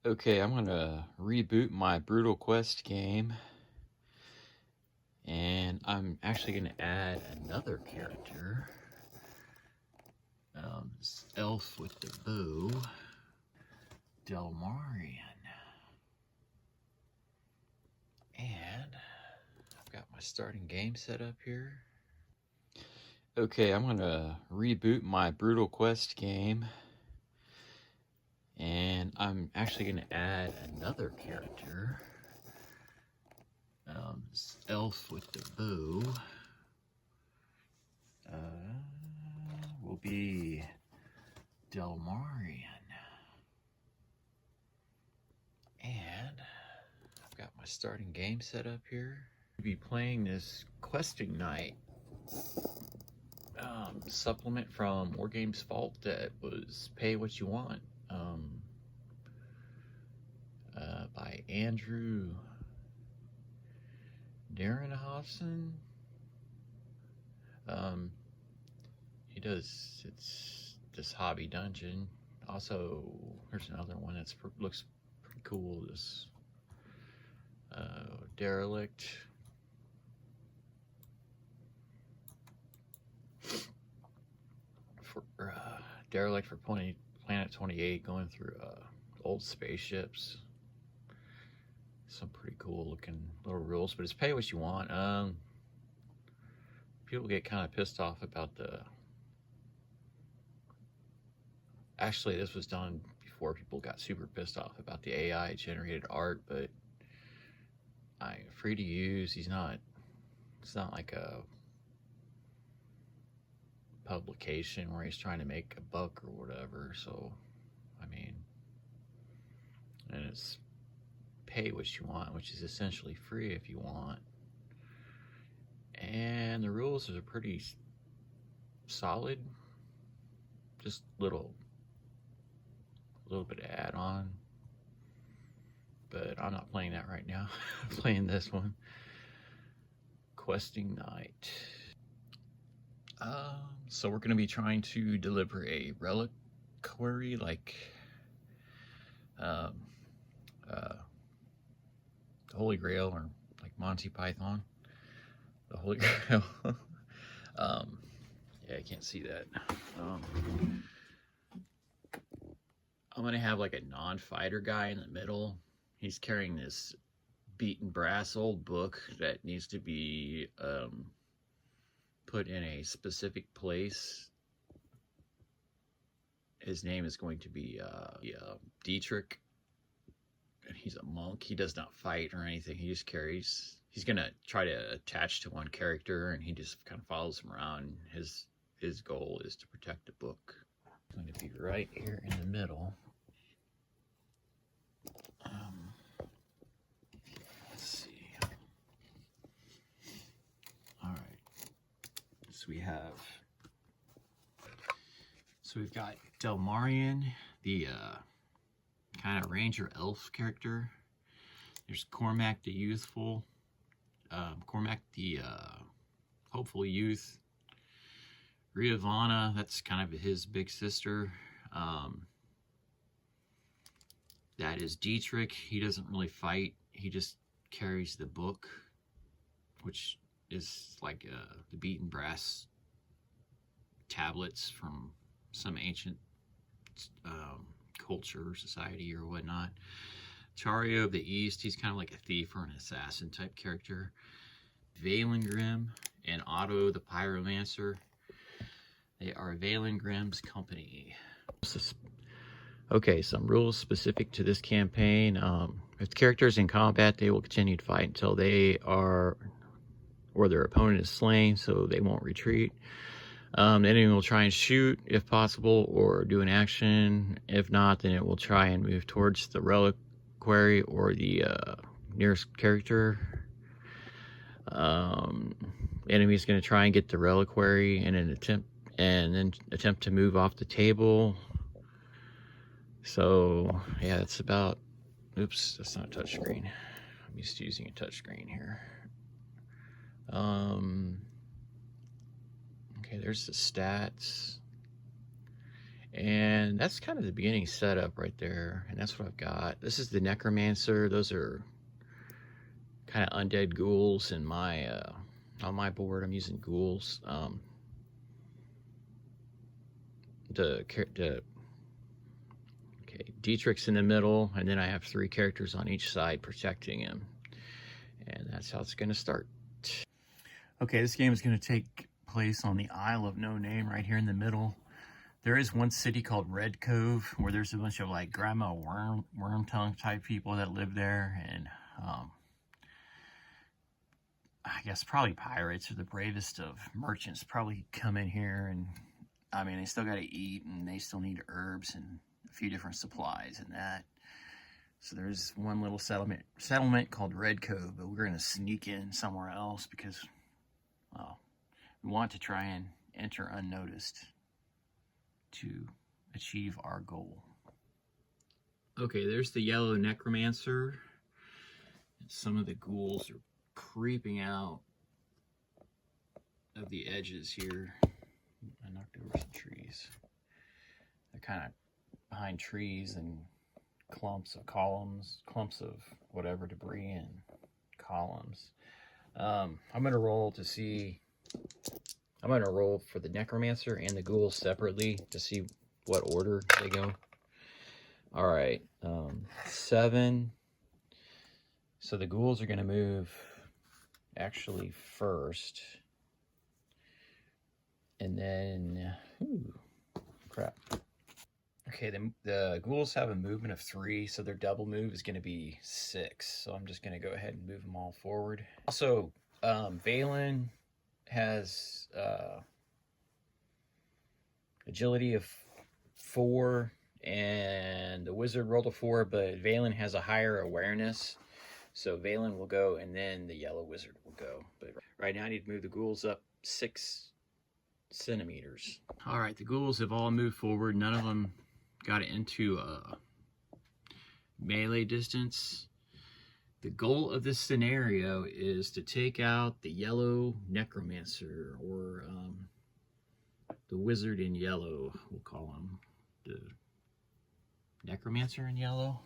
Okay, I'm gonna reboot my Brutal Quest game, and I'm actually gonna add another character. This elf with the bow, Delmarian. And I've got my starting game set up here. Okay, I'm gonna reboot my Brutal Quest game, and I'm actually gonna add another character. This elf with the bow will be Delmarian. And I've got my starting game set up here. We'll be playing this questing night supplement from War Games Vault that was Pay What You Want by Andrew Nierenhausen. It's this hobby dungeon. Also, there's another one that looks pretty cool. This derelict. Derelict for Planet 28, going through old spaceships. Some pretty cool looking little rules, but it's pay what you want. People get kind of pissed off about the... Actually, this was done before people got super pissed off about the AI generated art, but free to use. It's not like a publication where he's trying to make a buck or whatever. So, I mean, and it's pay what you want, which is essentially free if you want. And the rules are pretty solid. Just a little bit of add-on, but I'm not playing that right now. I'm playing this one, Questing Night. So we're going to be trying to deliver a reliquary, like the Holy Grail, or like Monty Python, the Holy Grail. Yeah, I can't see that. I'm going to have like a non-fighter guy in the middle. He's carrying this beaten brass old book that needs to be put in a specific place. His name is going to be Dietrich, and he's a monk. He does not fight or anything. He just carries. He's gonna try to attach to one character, and he just kind of follows him around. His goal is to protect the book. It's going to be right here in the middle. Let's see. All right. So we've got Delmarian, the kind of ranger elf character. There's Cormac the youthful, Cormac the hopeful youth. Riavana, that's kind of his big sister. That is Dietrich. He doesn't really fight. He just carries the book, which is like the beaten brass tablets from some ancient culture or society or whatnot. Chario of the East, he's kind of like a thief or an assassin type character. Valengrim and Otto the Pyromancer, they are Valengrim's company. Okay, some rules specific to this campaign. If the character is in combat, they will continue to fight until they are, or their opponent is slain, so they won't retreat. The enemy will try and shoot if possible, or do an action. If not, then it will try and move towards the reliquary or the nearest character. Enemy is going to try and get the reliquary and then attempt to move off the table. So yeah, it's about. Oops, that's not a touchscreen. I'm used to using a touchscreen here. Okay, there's the stats. And that's kind of the beginning setup right there. And that's what I've got. This is the Necromancer. Those are kind of undead ghouls in my on my board. I'm using ghouls. Okay, Dietrich's in the middle, and then I have 3 characters on each side protecting him. And that's how it's going to start. Okay, this game is going to take place on the Isle of No Name right here in the middle. There is one city called Red Cove where there's a bunch of like Grandma Worm Tongue type people that live there, and I guess probably pirates are the bravest of merchants probably come in here, and I mean they still got to eat and they still need herbs and a few different supplies and that. So there's one little settlement called Red Cove, but we're going to sneak in somewhere else because, well, we want to try and enter unnoticed to achieve our goal. Okay, there's the yellow Necromancer. Some of the ghouls are creeping out of the edges here. I knocked over some trees. They're kind of behind trees and clumps of whatever debris and columns. I'm gonna roll to see. I'm gonna roll for the Necromancer and the ghouls separately to see what order they go. All right, 7. So the ghouls are gonna move actually first, and then crap. Okay, the ghouls have a movement of 3, so their double move is going to be 6. So I'm just going to go ahead and move them all forward. Also, Valen has agility of 4, and the wizard rolled a 4, but Valen has a higher awareness. So Valen will go, and then the yellow wizard will go. But right now I need to move the ghouls up 6 centimeters. All right, the ghouls have all moved forward. None of them got it into melee distance. The goal of this scenario is to take out the yellow Necromancer, or the wizard in yellow, we'll call him. The Necromancer in yellow.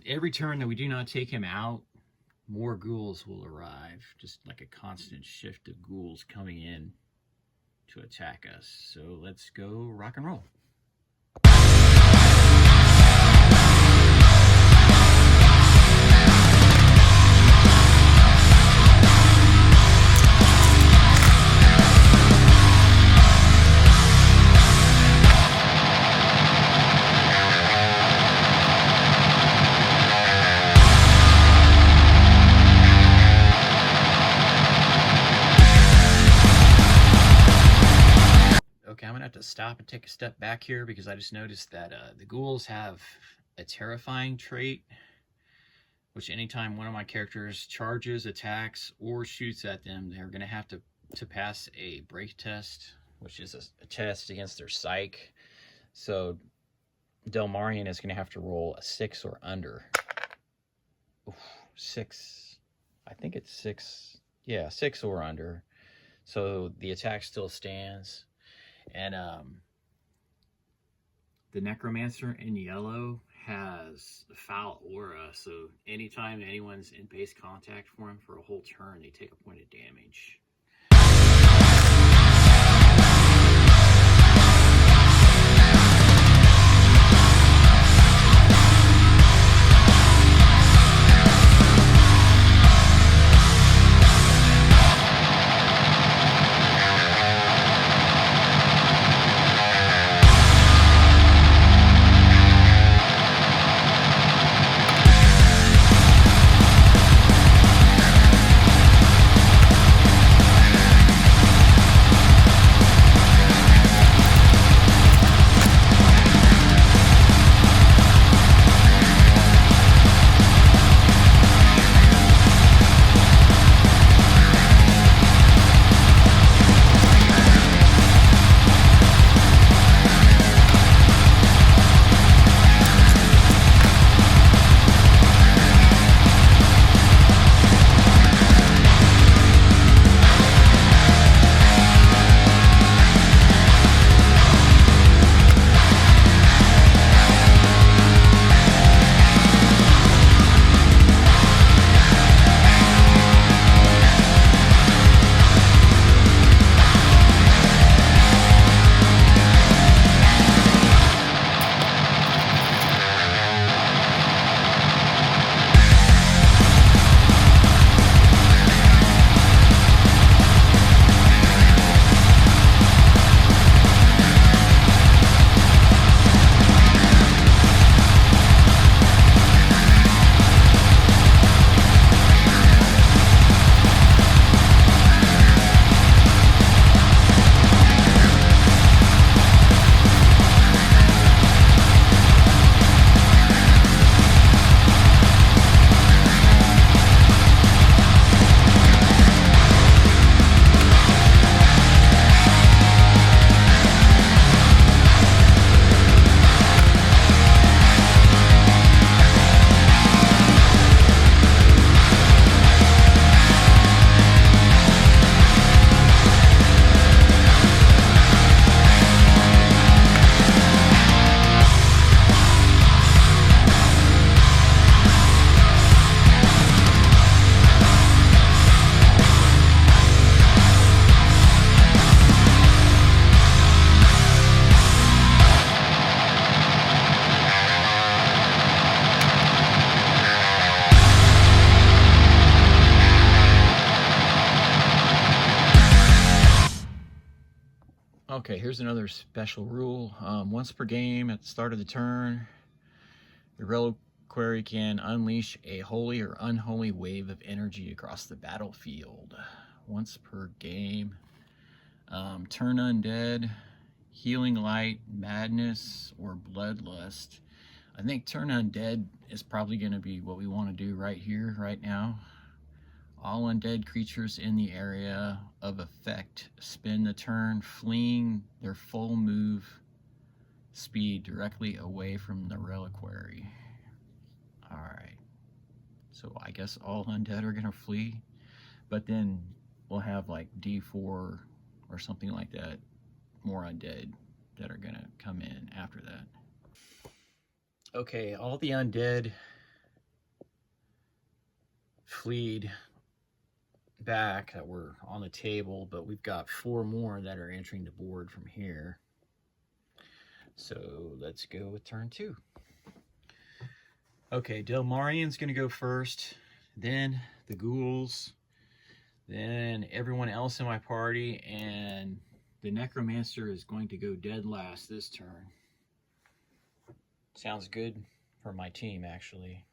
Every turn that we do not take him out, more ghouls will arrive. Just like a constant shift of ghouls coming in to attack us. So let's go rock and roll. I'm gonna have to stop and take a step back here because I just noticed that the ghouls have a terrifying trait, which anytime one of my characters charges, attacks, or shoots at them, they're gonna have to pass a break test, which is a test against their psych. So Delmarian is gonna have to roll a 6 or under. Oof, 6. I think it's 6. Yeah, 6 or under. So the attack still stands. And the Necromancer in yellow has a foul aura, so anytime anyone's in base contact for him for a whole turn, they take a point of damage. Okay, here's another special rule. Once per game at the start of the turn, the reliquary can unleash a holy or unholy wave of energy across the battlefield. Once per game. Turn undead, healing light, madness, or bloodlust. I think turn undead is probably going to be what we want to do right here, right now. All undead creatures in the area of effect spend the turn fleeing their full move speed directly away from the reliquary. Alright, so I guess all undead are going to flee, but then we'll have like D4 or something like that, more undead that are going to come in after that. Okay, all the undead fleed back that were on the table, but we've got 4 more that are entering the board from here. So let's go with turn 2. Okay, Delmarian's going to go first, then the ghouls, then everyone else in my party, and the necromancer is going to go dead last this turn. Sounds good for my team, actually.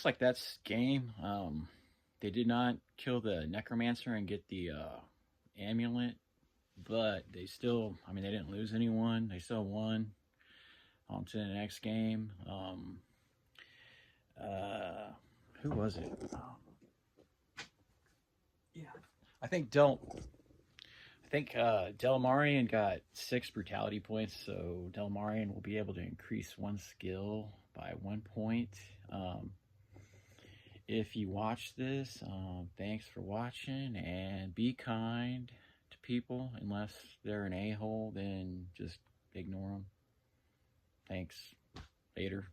looks like that's game. They did not kill the necromancer and get the amulet, but they still, I mean, they didn't lose anyone. They still won. On to the next game. Who was it? Yeah, I think Delmarian got 6 brutality points, so Delmarian will be able to increase 1 skill by 1 point. If you watch this, thanks for watching, and be kind to people. Unless they're an a-hole, then just ignore them. Thanks. Later.